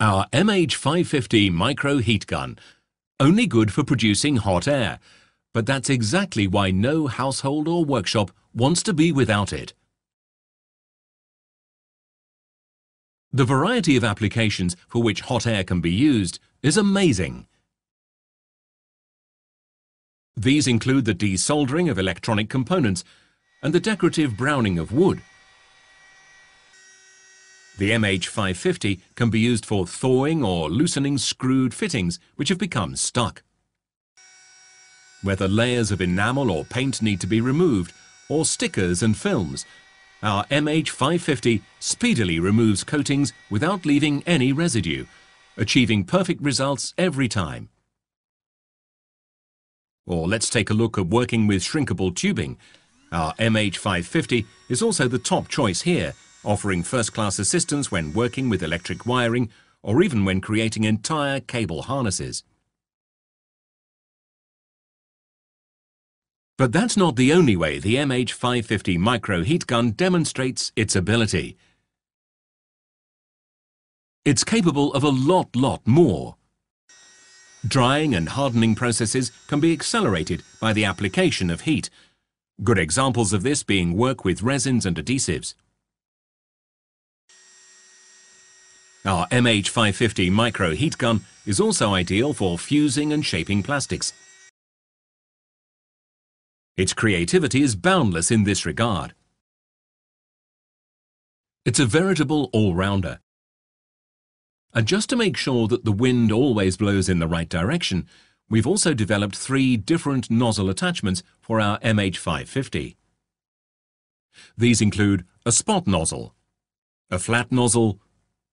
Our MH550 micro heat gun, only good for producing hot air, but that's exactly why no household or workshop wants to be without it. The variety of applications for which hot air can be used is amazing. These include the desoldering of electronic components and the decorative browning of wood. The MH550 can be used for thawing or loosening screwed fittings which have become stuck. Whether layers of enamel or paint need to be removed, or stickers and films, our MH550 speedily removes coatings without leaving any residue, achieving perfect results every time. Or let's take a look at working with shrinkable tubing. Our MH550 is also the top choice here, offering first-class assistance when working with electric wiring or even when creating entire cable harnesses. But that's not the only way the MH550 micro heat gun demonstrates its ability. It's capable of a lot more. Drying and hardening processes can be accelerated by the application of heat. Good examples of this being work with resins and adhesives. Our MH550 micro heat gun is also ideal for fusing and shaping plastics. Its creativity is boundless in this regard. It's a veritable all-rounder. And just to make sure that the wind always blows in the right direction, we've also developed 3 different nozzle attachments for our MH550. These include a spot nozzle, a flat nozzle,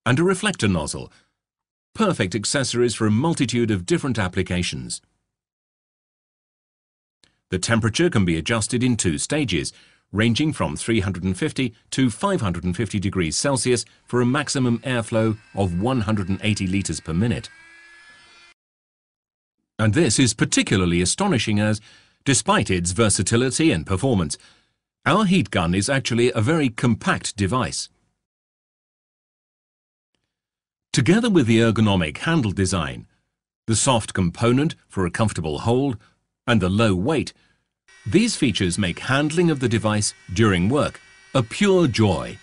and a reflector nozzle, perfect accessories for a multitude of different applications. The temperature can be adjusted in 2 stages, ranging from 350 to 550 degrees Celsius for a maximum airflow of 180 litres per minute. And this is particularly astonishing as, despite its versatility and performance, our heat gun is actually a very compact device. Together with the ergonomic handle design, the soft component for a comfortable hold, and the low weight, these features make handling of the device during work a pure joy.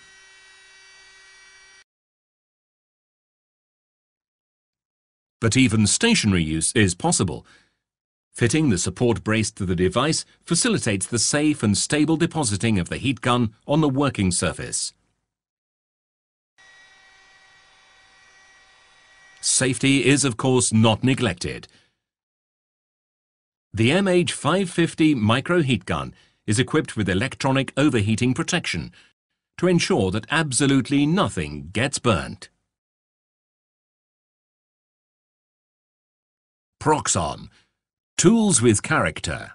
But even stationary use is possible. Fitting the support brace to the device facilitates the safe and stable depositing of the heat gun on the working surface. Safety is, of course, not neglected. The MH550 micro heat gun is equipped with electronic overheating protection to ensure that absolutely nothing gets burnt. Proxxon, tools with character.